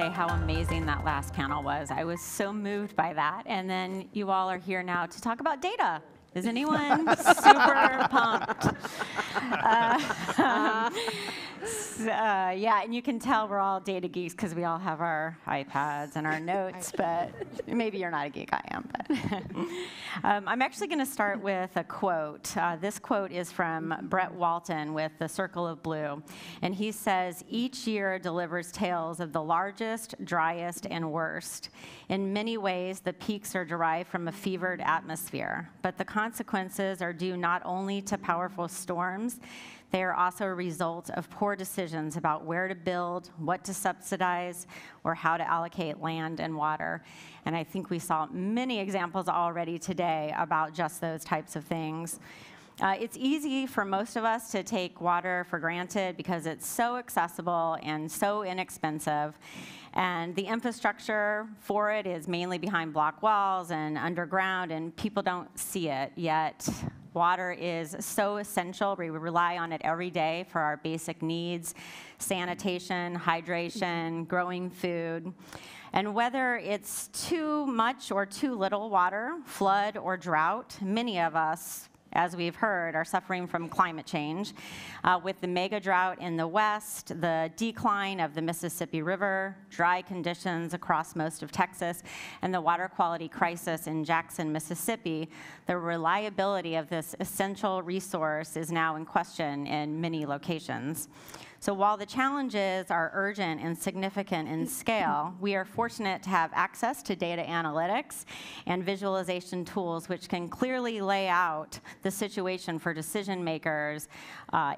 say how amazing that last panel was. I was so moved by that. And then you all are here now to talk about data. Is anyone super pumped? Yeah, and you can tell we're all data geeks because we all have our iPads and our notes, but maybe you're not a geek, I am. But I'm actually going to start with a quote. This quote is from Brett Walton with The Circle of Blue, and he says, "Each year delivers tales of the largest, driest, and worst. In many ways, the peaks are derived from a fevered atmosphere, but the consequences are due not only to powerful storms, they are also a result of poor decisions about where to build, what to subsidize, or how to allocate land and water." And I think we saw many examples already today about just those types of things. It's easy for most of us to take water for granted because it's so accessible and so inexpensive. And the infrastructure for it is mainly behind block walls and underground, and people don't see it yet. Water is so essential. We rely on it every day for our basic needs: sanitation, hydration, growing food. And whether it's too much or too little water, flood or drought, many of us, as we've heard, are suffering from climate change. With the mega drought in the west, the decline of the Mississippi River, dry conditions across most of Texas, and the water quality crisis in Jackson, Mississippi, the reliability of this essential resource is now in question in many locations. So while the challenges are urgent and significant in scale, we are fortunate to have access to data analytics and visualization tools which can clearly lay out the situation for decision makers,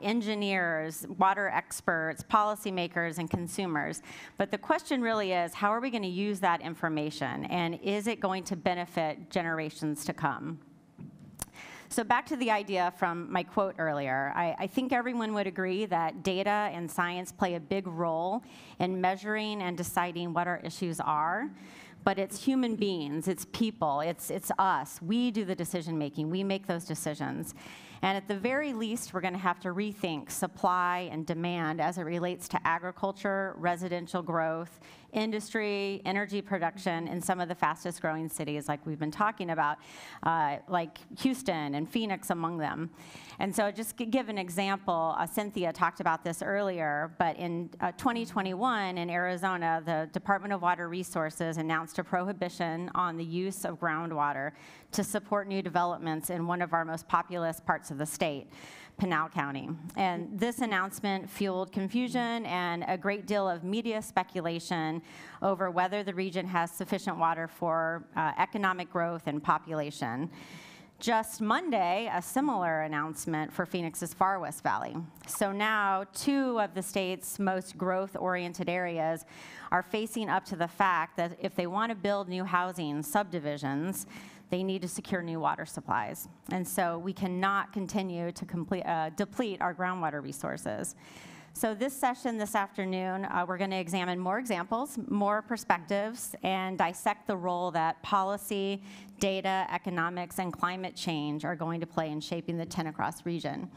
engineers, water experts, policymakers, and consumers. But the question really is, how are we going to use that information, and is it going to benefit generations to come? So back to the idea from my quote earlier, I think everyone would agree that data and science play a big role in measuring and deciding what our issues are. But it's human beings, it's people, it's us. We do the decision making, we make those decisions. And at the very least, we're going to have to rethink supply and demand as it relates to agriculture, residential growth, industry, energy production in some of the fastest growing cities like we've been talking about, like Houston and Phoenix among them. And so just to give an example, Cynthia talked about this earlier, but in 2021 in Arizona, the Department of Water Resources announced a prohibition on the use of groundwater to support new developments in one of our most populous parts of the state, Pinal County. And this announcement fueled confusion and a great deal of media speculation over whether the region has sufficient water for economic growth and population. Just Monday, a similar announcement for Phoenix's Far West Valley. So now, two of the state's most growth-oriented areas are facing up to the fact that if they want to build new housing subdivisions, they need to secure new water supplies. And so we cannot continue to deplete our groundwater resources. So this session this afternoon, we're going to examine more examples, more perspectives, and dissect the role that policy, data, economics, and climate change are going to play in shaping the Tenacross region.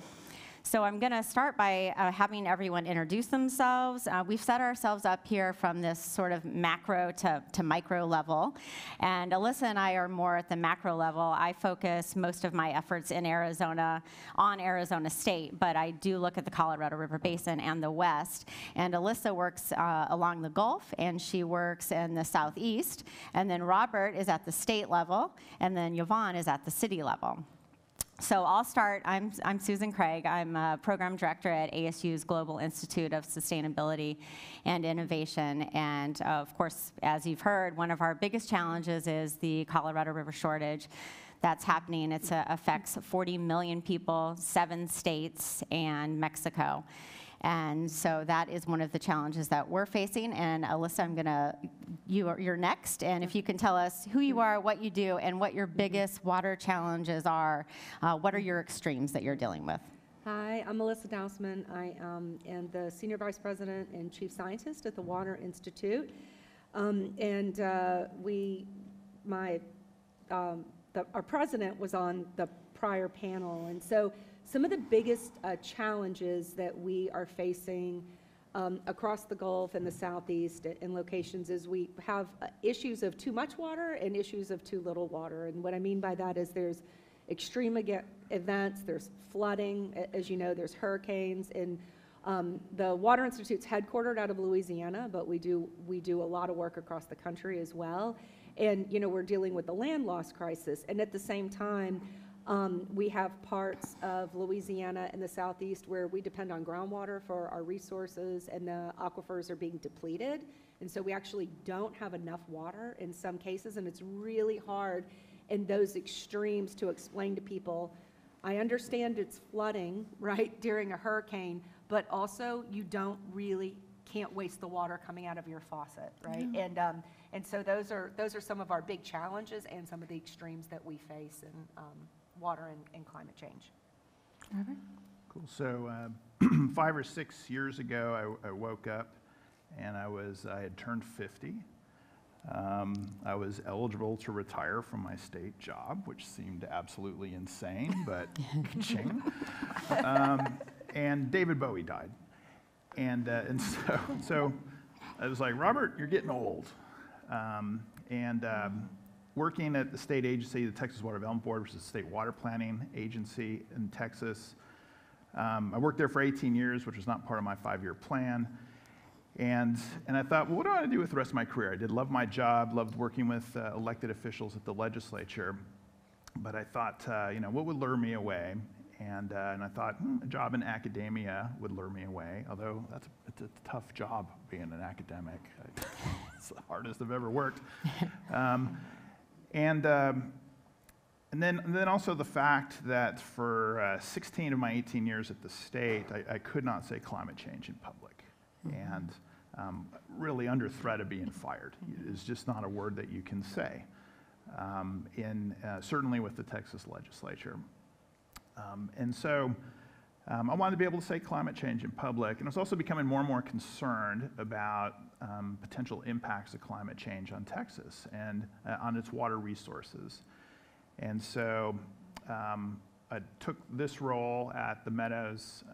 So I'm going to start by having everyone introduce themselves. We've set ourselves up here from this sort of macro to micro level. And Alyssa and I are more at the macro level. I focus most of my efforts in Arizona on Arizona State, but I do look at the Colorado River Basin and the West. And Alyssa works along the Gulf, and she works in the Southeast. And then Robert is at the state level, and then Yvonne is at the city level. So I'll start. I'm Susan Craig. I'm a program director at ASU's Global Institute of Sustainability and Innovation. And of course, as you've heard, one of our biggest challenges is the Colorado River shortage that's happening. It affects 40 million people, 7 states, and Mexico. And so that is one of the challenges that we're facing. And Alyssa, you're next. And if you can tell us who you are, what you do, and what your biggest water challenges are, what are your extremes that you're dealing with? Hi, I'm Melissa Dousman. I am the Senior Vice President and Chief Scientist at the Water Institute. Our president was on the prior panel. And so some of the biggest challenges that we are facing across the Gulf and the Southeast in locations is we have issues of too much water and issues of too little water. And what I mean by that is there's extreme events, there's flooding, as you know, there's hurricanes. And the Water Institute's headquartered out of Louisiana, but we do a lot of work across the country as well. And, you know, we're dealing with the land loss crisis. And at the same time, we have parts of Louisiana and the Southeast where we depend on groundwater for our resources, and the aquifers are being depleted. And so we actually don't have enough water in some cases, and it's really hard in those extremes to explain to people. I understand it's flooding, right, during a hurricane, but also you can't waste the water coming out of your faucet, right? Mm-hmm. And so those are some of our big challenges and some of the extremes that we face in water and climate change. Robert? Cool. So 5 or 6 years ago, I woke up and I had turned 50. I was eligible to retire from my state job, which seemed absolutely insane, but ka-ching. And David Bowie died. And so I was like, Robert, you're getting old. Working at the state agency, the Texas Water Development Board, which is a state water planning agency in Texas. I worked there for 18 years, which was not part of my 5-year plan. And I thought, well, what do I want to do with the rest of my career? I did love my job, loved working with elected officials at the legislature. But I thought, what would lure me away? And I thought, a job in academia would lure me away, although it's a tough job being an academic. It's the hardest I've ever worked. And then also the fact that for 16 of my 18 years at the state, I could not say climate change in public. Mm-hmm. And really under threat of being fired. It's just not a word that you can say, certainly with the Texas legislature. And so I wanted to be able to say climate change in public, and I was also becoming more and more concerned about potential impacts of climate change on Texas and on its water resources. And so I took this role at the Meadows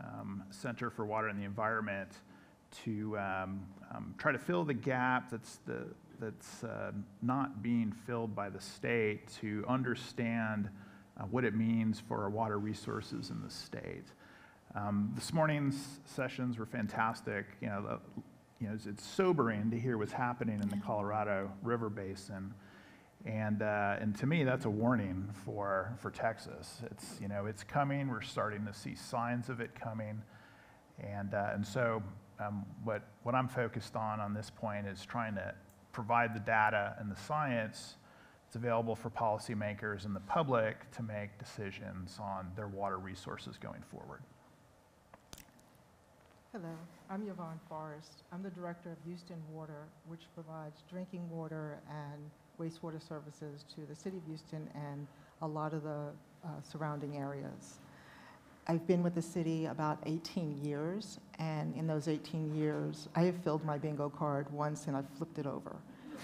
Center for Water and the Environment to try to fill the gap that's not being filled by the state, to understand what it means for our water resources in the state. This morning's sessions were fantastic. It's sobering to hear what's happening in the Colorado River Basin, and to me that's a warning for Texas. It's coming. We're starting to see signs of it coming, and so what I'm focused on this point is trying to provide the data and the science that's available for policymakers and the public to make decisions on their water resources going forward. Hello, I'm Yvonne Forrest. I'm the director of Houston Water, which provides drinking water and wastewater services to the city of Houston and a lot of the surrounding areas. I've been with the city about 18 years, and in those 18 years, I have filled my bingo card once and I've flipped it over.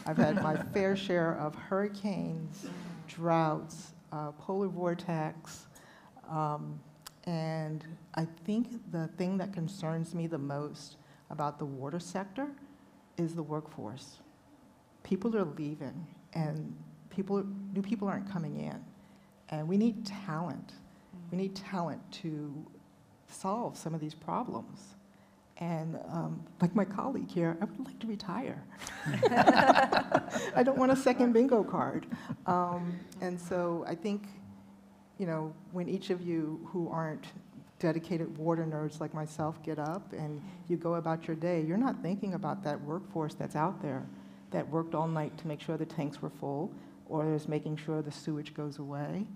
I've had my fair share of hurricanes, droughts, polar vortex, and I think the thing that concerns me the most about the water sector is the workforce. People are leaving, and new people aren't coming in, and we need talent. We need talent to solve some of these problems. And like my colleague here, I would like to retire. I don't want a second bingo card. And so I think, when each of you who aren't dedicated water nerds like myself get up and you go about your day, you're not thinking about that workforce that's out there that worked all night to make sure the tanks were full, or is making sure the sewage goes away,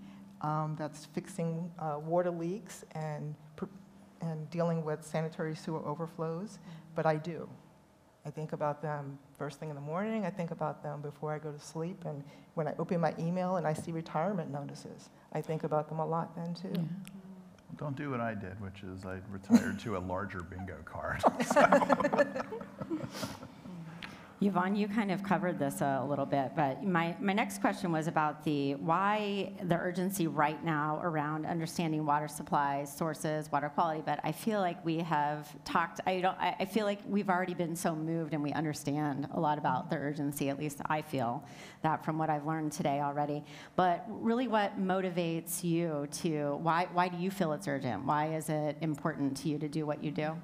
that's fixing water leaks and dealing with sanitary sewer overflows. But I do. I think about them first thing in the morning. I think about them before I go to sleep. And when I open my email and I see retirement notices, I think about them a lot then too. Yeah. Don't do what I did, which is I retired to a larger bingo card. Yvonne, you kind of covered this a little bit, but my next question was about why the urgency right now around understanding water supplies, sources, water quality, but I feel like we have talked, I feel like we've already been so moved and we understand a lot about the urgency, at least I feel that from what I've learned today already. But really what motivates you why do you feel it's urgent? Why is it important to you to do what you do?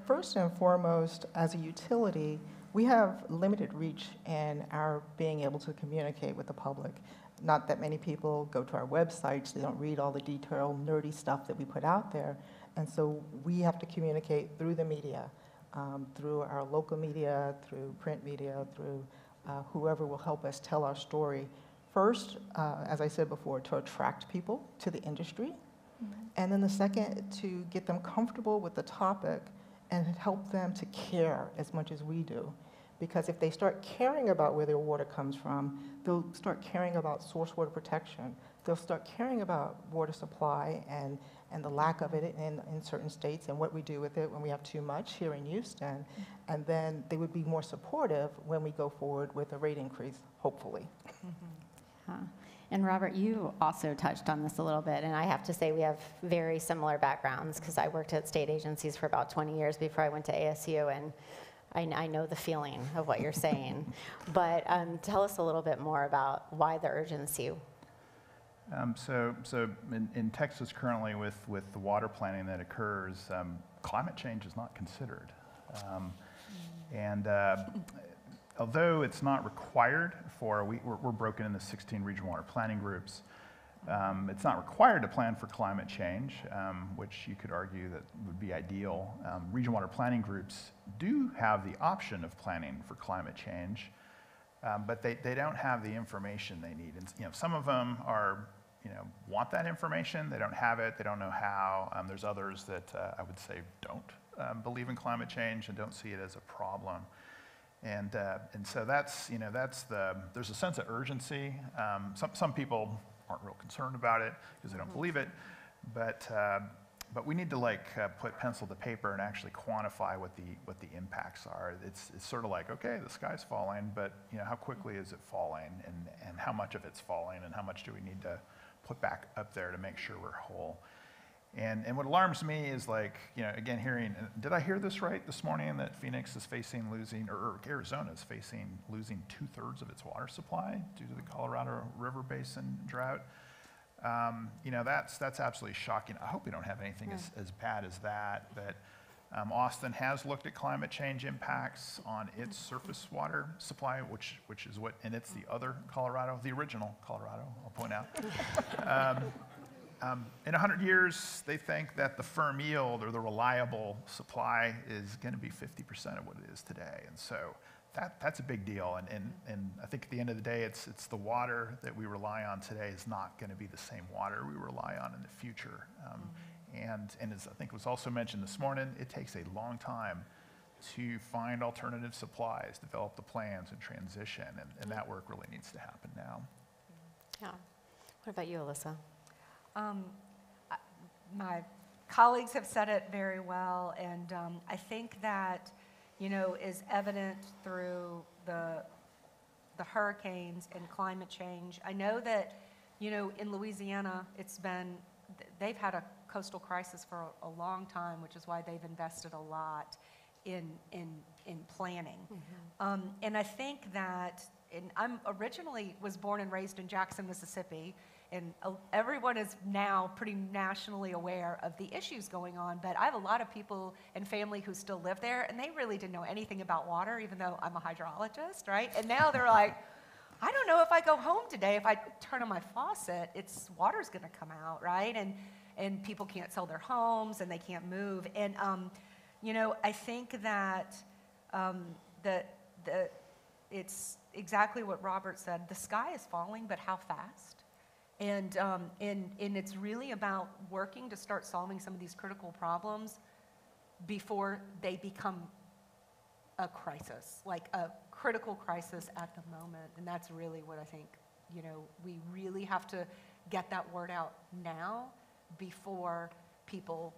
First and foremost, as a utility, we have limited reach in our being able to communicate with the public. Not that many people go to our websites, they don't read all the detailed, nerdy stuff that we put out there. And so we have to communicate through the media, through our local media, through print media, through whoever will help us tell our story. First, as I said before, to attract people to the industry. And then the second, to get them comfortable with the topic and help them to care as much as we do. Because if they start caring about where their water comes from, they'll start caring about source water protection. They'll start caring about water supply and the lack of it in certain states and what we do with it when we have too much here in Houston. And then they would be more supportive when we go forward with a rate increase, hopefully. And Robert, you also touched on this a little bit, and I have to say we have very similar backgrounds because I worked at state agencies for about 20 years before I went to ASU, and I know the feeling of what you're saying. But tell us a little bit more about why the urgency. So in Texas currently with the water planning that occurs, climate change is not considered. Although it's not required we're broken into 16 regional water planning groups. It's not required to plan for climate change, which you could argue that would be ideal. Regional water planning groups do have the option of planning for climate change, but they don't have the information they need. And some of them want that information. They don't have it. They don't know how. There's others that I would say don't believe in climate change and don't see it as a problem. And so there's a sense of urgency. Some people aren't real concerned about it because they don't believe it, but we need to put pencil to paper and actually quantify what the impacts are. It's sort of like, okay, the sky's falling, but how quickly is it falling, and how much of it's falling, and how much do we need to put back up there to make sure we're whole. And what alarms me is again, hearing, did I hear this right this morning that Phoenix is facing or Arizona is facing losing 2/3 of its water supply due to the Colorado River Basin drought? That's absolutely shocking. I hope we don't have anything as bad as that. But Austin has looked at climate change impacts on its surface water supply, which is and it's the other Colorado, the original Colorado, I'll point out. In 100 years, they think that the firm yield or the reliable supply is going to be 50% of what it is today. And so that's a big deal. And I think at the end of the day, it's the water that we rely on today is not going to be the same water we rely on in the future. And as I think was also mentioned this morning, it takes a long time to find alternative supplies, develop the plans, and transition. And that work really needs to happen now. Yeah. What about you, Alyssa? My colleagues have said it very well, and I think that, is evident through the hurricanes and climate change. I know that, in Louisiana, they've had a coastal crisis for a long time, which is why they've invested a lot in planning. Mm-hmm. And I think that, I'm originally was born and raised in Jackson, Mississippi, and everyone is now pretty nationally aware of the issues going on, but I have a lot of people and family who still live there, and they really didn't know anything about water, even though I'm a hydrologist, right? And now they're like, I don't know if I go home today, if I turn on my faucet, water's gonna come out, right? And people can't sell their homes, and they can't move. And, I think that it's exactly what Robert said. The sky is falling, but how fast? And it's really about working to start solving some of these critical problems before they become a crisis, like a critical crisis at the moment. And that's really what I think, we really have to get that word out now before people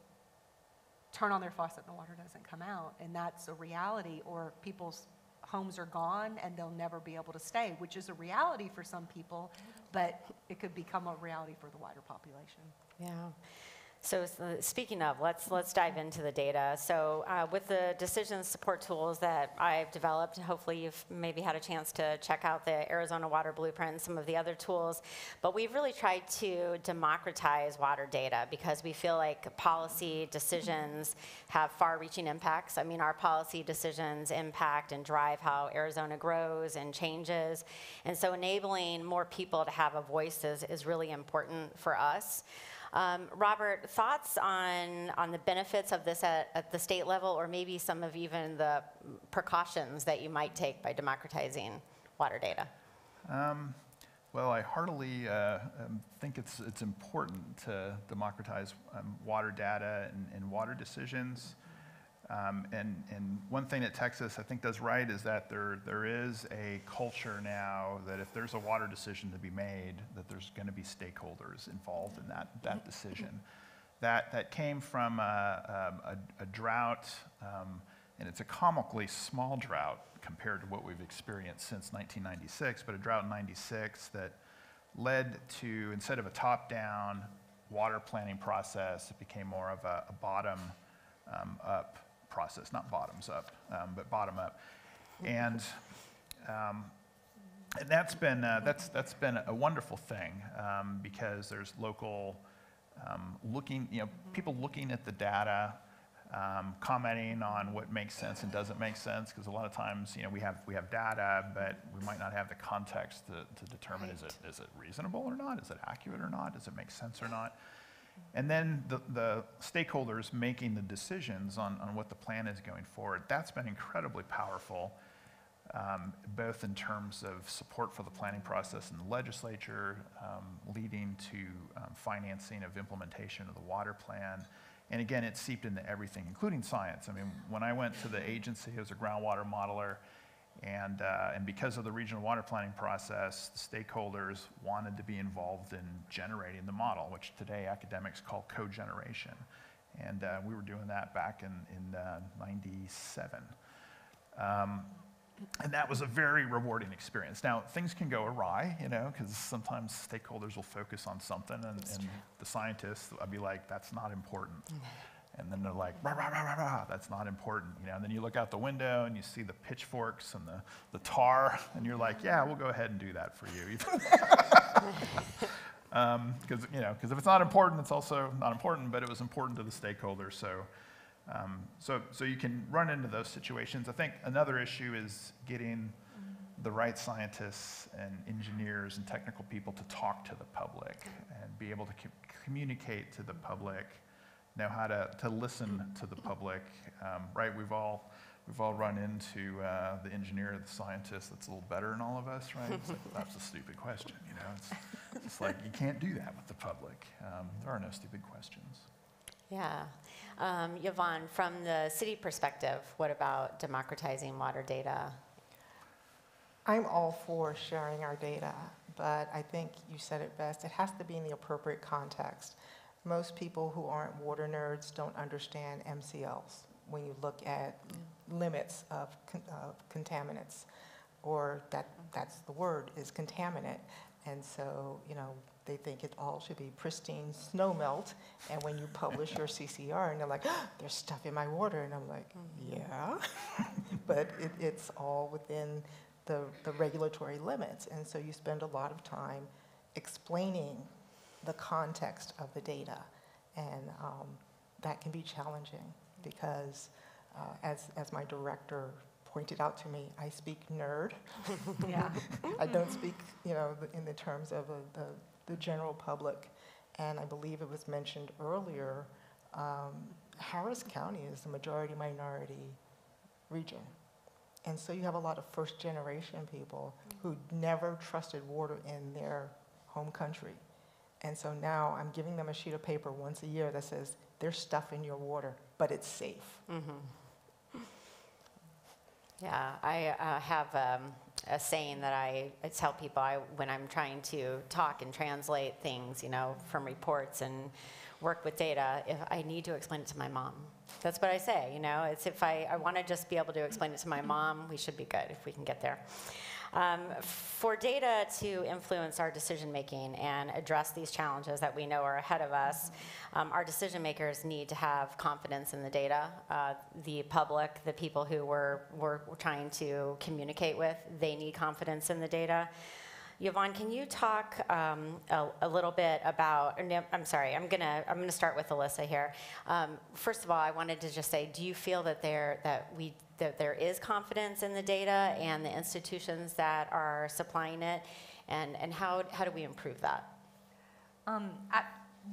turn on their faucet and the water doesn't come out. And that's a reality, or people's homes are gone and they'll never be able to stay, which is a reality for some people, but it could become a reality for the wider population. Yeah. So speaking of, let's dive into the data. So with the decision support tools that I've developed, hopefully you've maybe had a chance to check out the Arizona Water Blueprint and some of the other tools, but we've really tried to democratize water data because we feel like policy decisions have far-reaching impacts. I mean, our policy decisions impact and drive how Arizona grows and changes, and so enabling more people to have a voice is really important for us. Robert, thoughts on the benefits of this at the state level, or maybe some of even the precautions that you might take by democratizing water data? Well, I heartily think it's important to democratize water data and water decisions. And one thing that Texas, I think, does right is that there is a culture now that if there's a water decision to be made, that there's going to be stakeholders involved in that decision. That came from a drought, and it's a comically small drought compared to what we've experienced since 1996, but a drought in 96 that led to, instead of a top-down water planning process, it became more of a bottom-up process, not bottoms up, but bottom up, and that's been a wonderful thing because there's local people looking at the data, commenting on what makes sense and doesn't make sense, because a lot of times we have data, but we might not have the context to determine is it reasonable or not, is it accurate or not, does it make sense or not. And then the stakeholders making the decisions on what the plan is going forward, that's been incredibly powerful, both in terms of support for the planning process in the legislature, leading to financing of implementation of the water plan. And again, it seeped into everything, including science. I mean, when I went to the agency as a groundwater modeler, and because of the regional water planning process, the stakeholders wanted to be involved in generating the model, which today academics call cogeneration. And we were doing that back in 97. And that was a very rewarding experience. Now, things can go awry, because sometimes stakeholders will focus on something, and the scientists, I'd be like, that's not important. And then they're like, rah, rah, rah, rah, rah, that's not important. And then you look out the window and you see the pitchforks and the tar, and you're like, yeah, we'll go ahead and do that for you. Because if it's not important, it's also not important, but it was important to the stakeholders. So you can run into those situations. I think another issue is getting the right scientists and engineers and technical people to talk to the public and be able to communicate to the public, know how to listen to the public, right? We've all run into the engineer, the scientist that's a little better than all of us, right? It's like, that's a stupid question, It's like, you can't do that with the public. There are no stupid questions. Yeah. Yvonne, from the city perspective, what about democratizing water data? I'm all for sharing our data, but I think you said it best. It has to be in the appropriate context. Most people who aren't water nerds don't understand MCLs when you look at limits of contaminants, or that's the word, is contaminant. And so, they think it all should be pristine snow melt, and when you publish your CCR, and they're like, oh, there's stuff in my water, and I'm like, yeah, but it's all within the regulatory limits, and so you spend a lot of time explaining the context of the data, and that can be challenging because, as my director pointed out to me, I speak nerd. Yeah. I don't speak, in the terms of the general public, and I believe it was mentioned earlier, Harris County is the majority minority region. And so you have a lot of first-generation people who never trusted water in their home country. And so now I'm giving them a sheet of paper once a year that says, there's stuff in your water, but it's safe. Mm-hmm. Yeah, I have a saying that I tell people when I'm trying to talk and translate things, from reports and work with data if I need to explain it to my mom. That's what I say, you know. It's if I want to just be able to explain it to my mom, we should be good if we can get there. For data to influence our decision making and address these challenges that we know are ahead of us, our decision makers need to have confidence in the data. The public, the people who we're trying to communicate with, they need confidence in the data. Yvonne, can you talk a little bit about? I'm sorry. I'm gonna start with Alyssa here. First of all, I wanted to just say, do you feel that there is confidence in the data and the institutions that are supplying it, and how do we improve that? I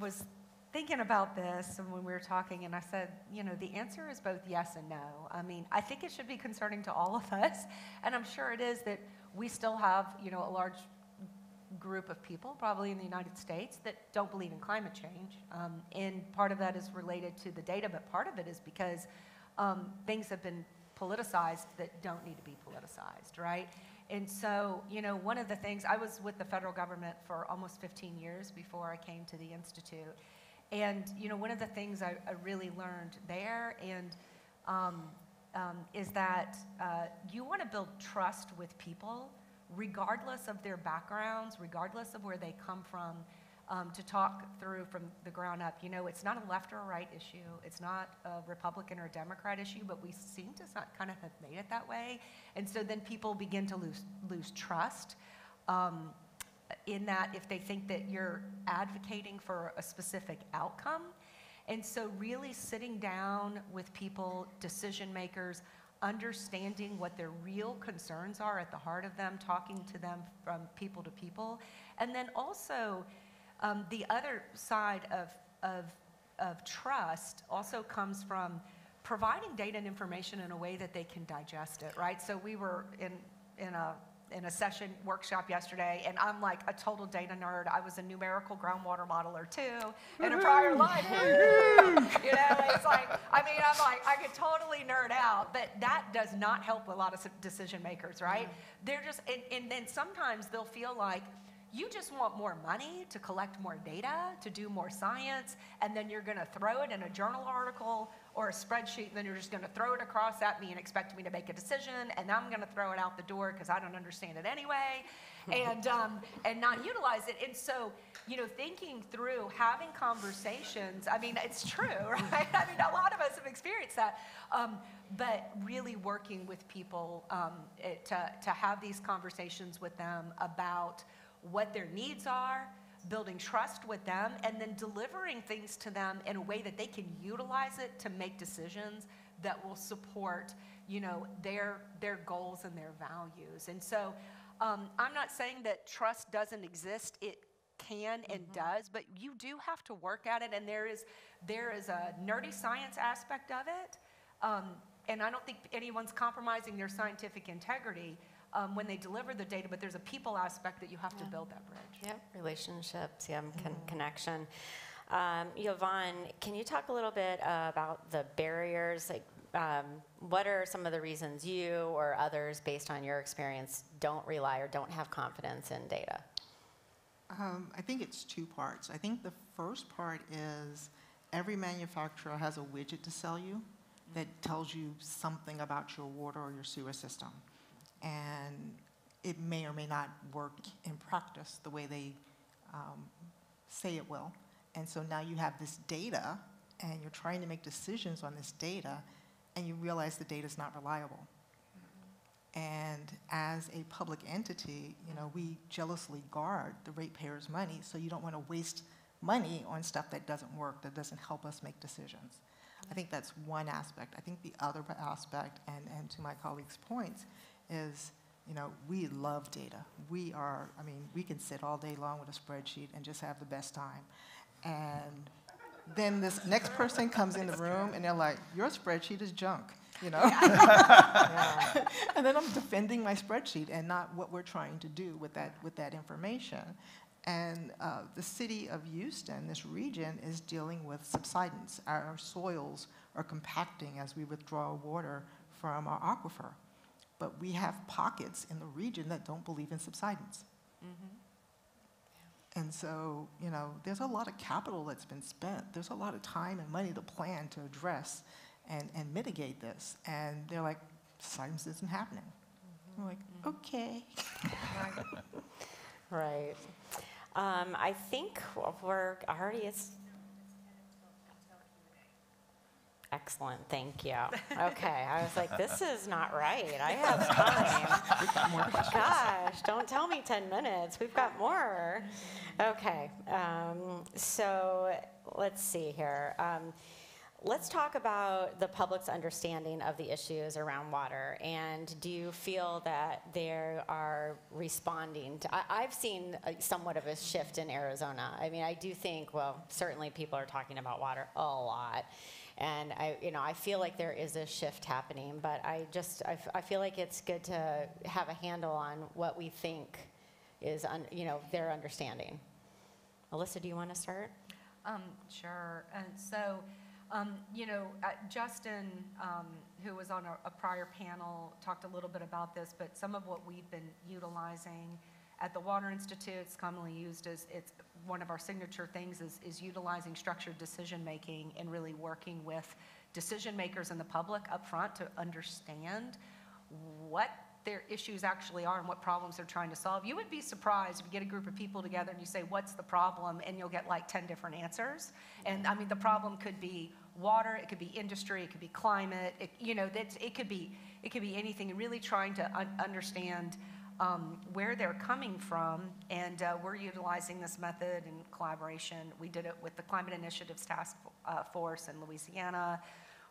was thinking about this and when we were talking, and I said, you know, the answer is both yes and no. I mean, I think it should be concerning to all of us, and I'm sure it is that we still have, you know, a large group of people, probably in the United States, that don't believe in climate change. And part of that is related to the data, but part of it is because things have been politicized that don't need to be politicized, right? And so, you know, one of the things, I was with the federal government for almost 15 years before I came to the Institute. And, you know, one of the things I really learned there is that you want to build trust with people regardless of their backgrounds, regardless of where they come from, to talk through from the ground up. You know, it's not a left or a right issue. It's not a Republican or a Democrat issue, but we seem to kind of have made it that way. And so then people begin to lose trust in that if they think that you're advocating for a specific outcome. And so really sitting down with people, decision makers, understanding what their real concerns are at the heart of them, talking to them from people to people. And then also the other side of trust also comes from providing data and information in a way that they can digest it, right? So we were in a session workshop yesterday, and I'm like a total data nerd. I was a numerical groundwater modeler too in a prior life. You know, it's like, I mean, I'm like, I could totally nerd out, but that does not help a lot of decision makers, right? They're just, and then sometimes they'll feel like you just want more money to collect more data, to do more science, and then you're gonna throw it in a journal article or a spreadsheet, and then you're just gonna throw it across at me and expect me to make a decision, and I'm gonna throw it out the door because I don't understand it anyway, and not utilize it. And so, you know, thinking through, having conversations, I mean, it's true, right? I mean, a lot of us have experienced that, but really working with people to have these conversations with them about what their needs are, building trust with them, and then delivering things to them in a way that they can utilize it to make decisions that will support, you know, their goals and their values. And so I'm not saying that trust doesn't exist. It can and does, but you do have to work at it, and there is a nerdy science aspect of it, and I don't think anyone's compromising their scientific integrity when they deliver the data, but there's a people aspect that you have to build that bridge. Yeah, relationships, connection. Yvonne, can you talk a little bit about the barriers? Like, what are some of the reasons you or others, based on your experience, don't rely or don't have confidence in data? I think it's two parts. I think the first part is every manufacturer has a widget to sell you that tells you something about your water or your sewer system. And it may or may not work in practice the way they say it will. And so now you have this data, and you're trying to make decisions on this data, and you realize the data is not reliable. And as a public entity, you know, we jealously guard the ratepayers' money, so you don't want to waste money on stuff that doesn't work, that doesn't help us make decisions. I think that's one aspect. I think the other aspect, and to my colleagues' points, is, you know, we love data. We can sit all day long with a spreadsheet and just have the best time. And then this next person comes in the room and they're like, your spreadsheet is junk, you know? And then I'm defending my spreadsheet and not what we're trying to do with that information. And the city of Houston, this region, is dealing with subsidence. Our soils are compacting as we withdraw water from our aquifer. But we have pockets in the region that don't believe in subsidence. And so, you know, there's a lot of capital that's been spent. There's a lot of time and money to plan to address and mitigate this. And they're like, science isn't happening. We're like, okay. Right. I think we're already, it's excellent, thank you. Okay, I was like, this is not right. I have time. We've got more questions. Gosh, don't tell me 10 minutes. We've got more. Okay, so let's see here. Let's talk about the public's understanding of the issues around water. And do you feel that they are responding to, I've seen somewhat of a shift in Arizona. I mean, I do think, well, certainly people are talking about water a lot. And I feel like there is a shift happening, but I feel like it's good to have a handle on what we think is, their understanding. Alyssa, do you want to start? Sure. And so, Justin, who was on a prior panel, talked a little bit about this, but some of what we've been utilizing at the Water Institute, it's commonly used as, it's one of our signature things is utilizing structured decision-making and really working with decision makers and the public up front to understand what their issues actually are and what problems they're trying to solve. You would be surprised if you get a group of people together and you say, what's the problem? And you'll get like 10 different answers. And I mean, the problem could be water, it could be industry, it could be climate, it could be anything. And really trying to understand where they're coming from, and we're utilizing this method in collaboration. We did it with the Climate Initiatives Task Force in Louisiana.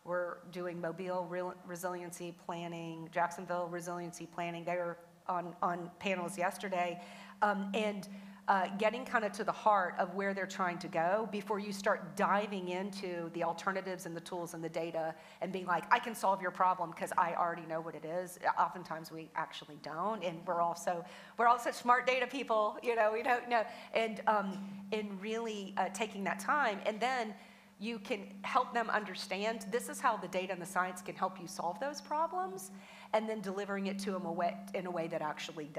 We're doing Mobile resiliency planning, Jacksonville resiliency planning. They were on panels yesterday, and getting kind of to the heart of where they're trying to go before you start diving into the alternatives and the tools and the data and being like, I can solve your problem because I already know what it is. Oftentimes we actually don't, and we're all such smart data people, we don't know. And really taking that time, and then you can help them understand this is how the data and the science can help you solve those problems, and then delivering it to them in a way that actually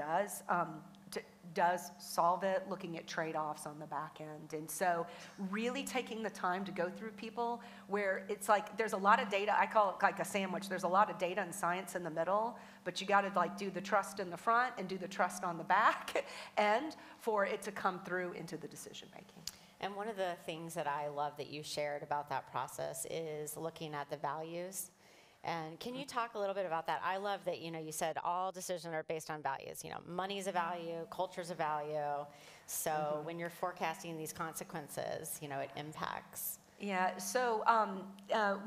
does solve it, looking at trade-offs on the back end. And so really taking the time to go through people where it's like there's a lot of data, I call it like a sandwich, there's a lot of data and science in the middle, but you got to like do the trust in the front and do the trust on the back end for it to come through into the decision making. And one of the things that I love that you shared about that process is looking at the values. And can you talk a little bit about that? I love that, you said all decisions are based on values. Money's a value, culture's a value. So when you're forecasting these consequences, it impacts. Yeah, so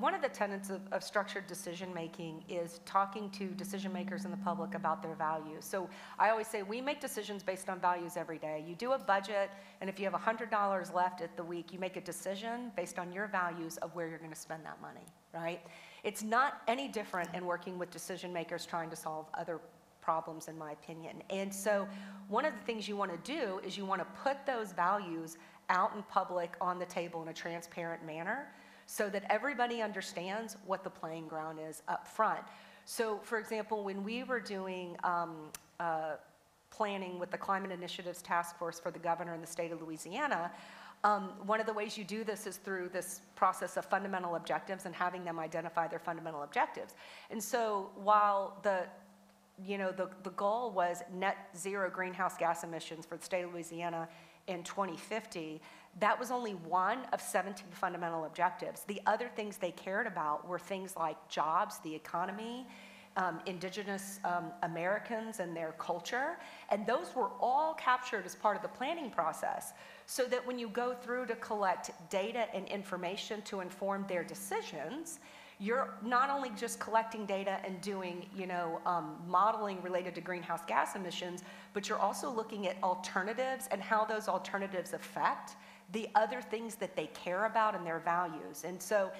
one of the tenets of structured decision-making is talking to decision makers and the public about their values. So I always say we make decisions based on values every day. You do a budget, and if you have $100 left at the week, you make a decision based on your values of where you're going to spend that money, right? It's not any different in working with decision makers trying to solve other problems, in my opinion. And so one of the things you want to do is you want to put those values out in public on the table in a transparent manner so that everybody understands what the playing ground is up front. So for example, when we were doing planning with the Climate Initiatives Task Force for the governor in the state of Louisiana, one of the ways you do this is through this process of fundamental objectives and having them identify their fundamental objectives. And so while the goal was net zero greenhouse gas emissions for the state of Louisiana in 2050, that was only one of 17 fundamental objectives. The other things they cared about were things like jobs, the economy, indigenous Americans and their culture, and those were all captured as part of the planning process, so that when you go through to collect data and information to inform their decisions, you're not only just collecting data and doing, modeling related to greenhouse gas emissions, but you're also looking at alternatives and how those alternatives affect the other things that they care about and their values. And so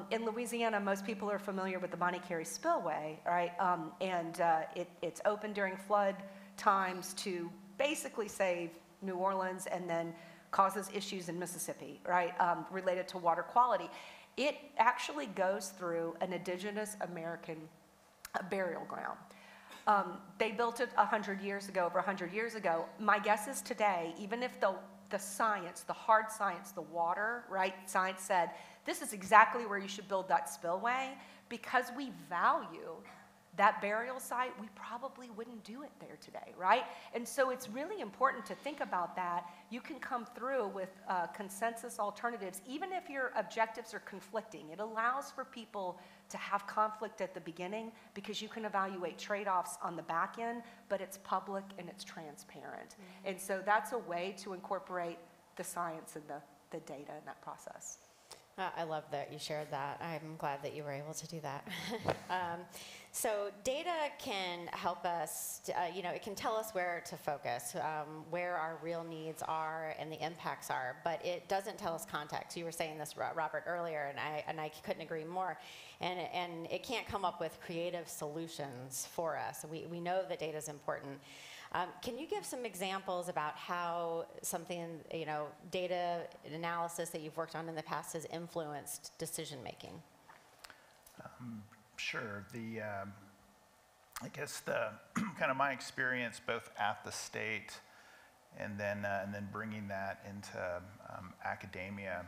in Louisiana, most people are familiar with the Bonnie Carey Spillway, right? It's open during flood times to basically save New Orleans, and then causes issues in Mississippi, right, related to water quality. It actually goes through an indigenous American burial ground. They built it 100 years ago, over 100 years ago. My guess is today, even if the science, the hard science, the water, right, science said, this is exactly where you should build that spillway, because we value that burial site, we probably wouldn't do it there today, right? And so it's really important to think about that. You can come through with consensus alternatives, even if your objectives are conflicting. It allows for people to have conflict at the beginning because you can evaluate trade-offs on the back end, but it's public and it's transparent. Mm-hmm. And so that's a way to incorporate the science and the data in that process. I love that you shared that. I'm glad that you were able to do that. So data can help us, it can tell us where to focus, where our real needs are and the impacts are, but it doesn't tell us context. You were saying this, Robert, earlier, and I couldn't agree more. And it can't come up with creative solutions for us. We know that data is important. Can you give some examples about how something, data analysis that you've worked on in the past has influenced decision making? Sure. I guess the kind of my experience both at the state and then bringing that into academia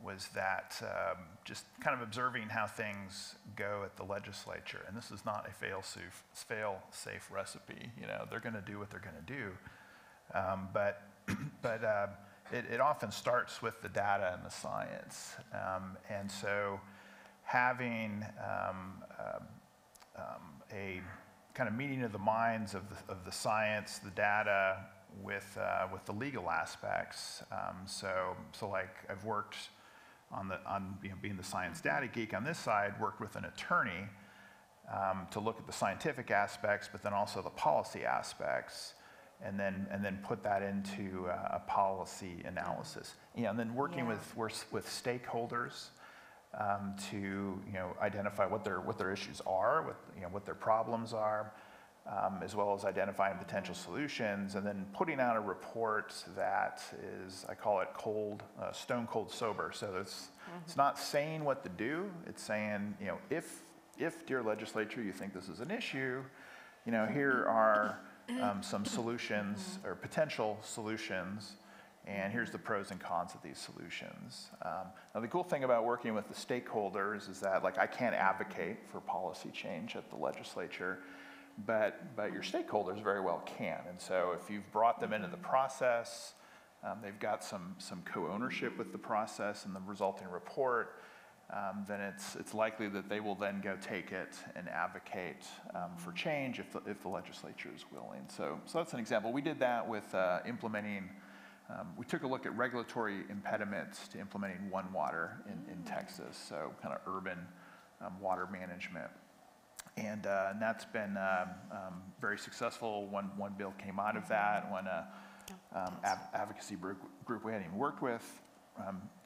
was that just kind of observing how things go at the legislature. And this is not a fail-safe recipe. They're going to do what they're going to do. But it often starts with the data and the science. And so having a kind of meeting of the minds of the science, the data, with the legal aspects. So like I've worked being the science data geek on this side, worked with an attorney to look at the scientific aspects, but then also the policy aspects, and then put that into a policy analysis. And then working with stakeholders to identify what their issues are, what their problems are, as well as identifying potential solutions, and then putting out a report that is, I call it stone cold sober. So it's not saying what to do. It's saying, if dear legislature, you think this is an issue, here are some solutions or potential solutions, and here's the pros and cons of these solutions. Now the cool thing about working with the stakeholders is that, I can't advocate for policy change at the legislature, but your stakeholders very well can. And so if you've brought them into the process, they've got some co-ownership with the process and the resulting report, then it's likely that they will then go take it and advocate for change if the legislature is willing. So that's an example. We did that with implementing. We took a look at regulatory impediments to implementing One Water in Texas, so kind of urban water management. And that's been very successful. One bill came out of that. One advocacy group we hadn't even worked with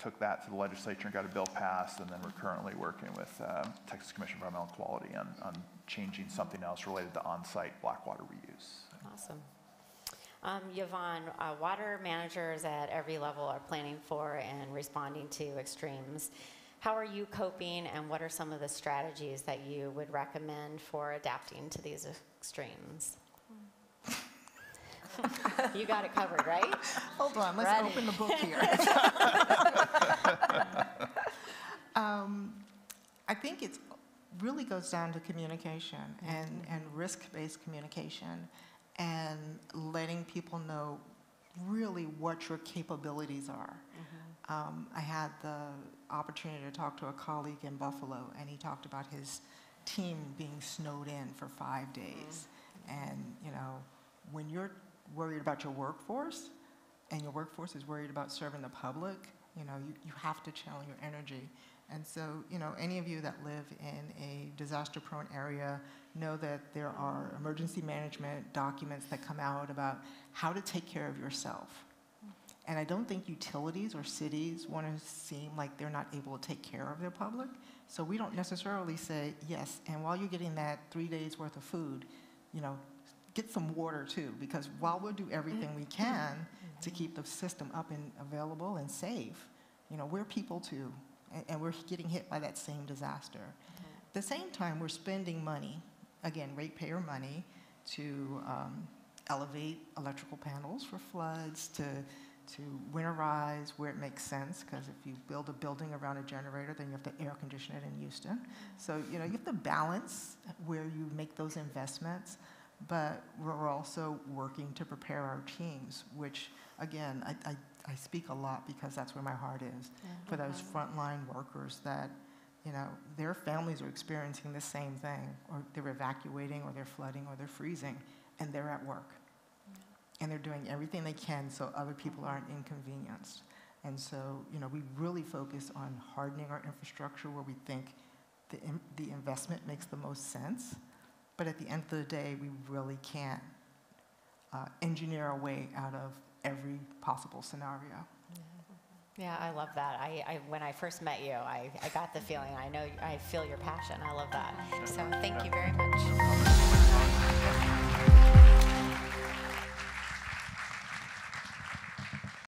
took that to the legislature and got a bill passed, and then we're currently working with Texas Commission for Environmental Quality on changing something else related to on-site black water reuse. Awesome. Yvonne, water managers at every level are planning for and responding to extremes. How are you coping, and what are some of the strategies that you would recommend for adapting to these extremes? You got it covered, right? Hold on, let's open the book here. I think it really goes down to communication and risk-based communication, and letting people know really what your capabilities are. I had the opportunity to talk to a colleague in Buffalo, and he talked about his team being snowed in for 5 days. And when you're worried about your workforce, and your workforce is worried about serving the public, you have to channel your energy. And so, any of you that live in a disaster-prone area know that there are emergency management documents that come out about how to take care of yourself. And I don't think utilities or cities want to seem like they're not able to take care of their public. So we don't necessarily say, yes, and while you're getting that 3 days worth of food, get some water too, because while we'll do everything we can to keep the system up and available and safe, we're people too, and we're getting hit by that same disaster. At the same time, we're spending money again, ratepayer money to elevate electrical panels for floods, to winterize where it makes sense, because if you build a building around a generator, then you have to air condition it in Houston. So, you have to balance where you make those investments, but we're also working to prepare our teams, which, again, I speak a lot because that's where my heart is, for those frontline workers that, their families are experiencing the same thing, or they're evacuating, or they're flooding, or they're freezing, and they're at work. And they're doing everything they can so other people aren't inconvenienced. And so, we really focus on hardening our infrastructure where we think the investment makes the most sense. But at the end of the day, we really can't engineer our way out of every possible scenario. Yeah, I love that. When I first met you, I got the feeling. I feel your passion. I love that. So thank you very much.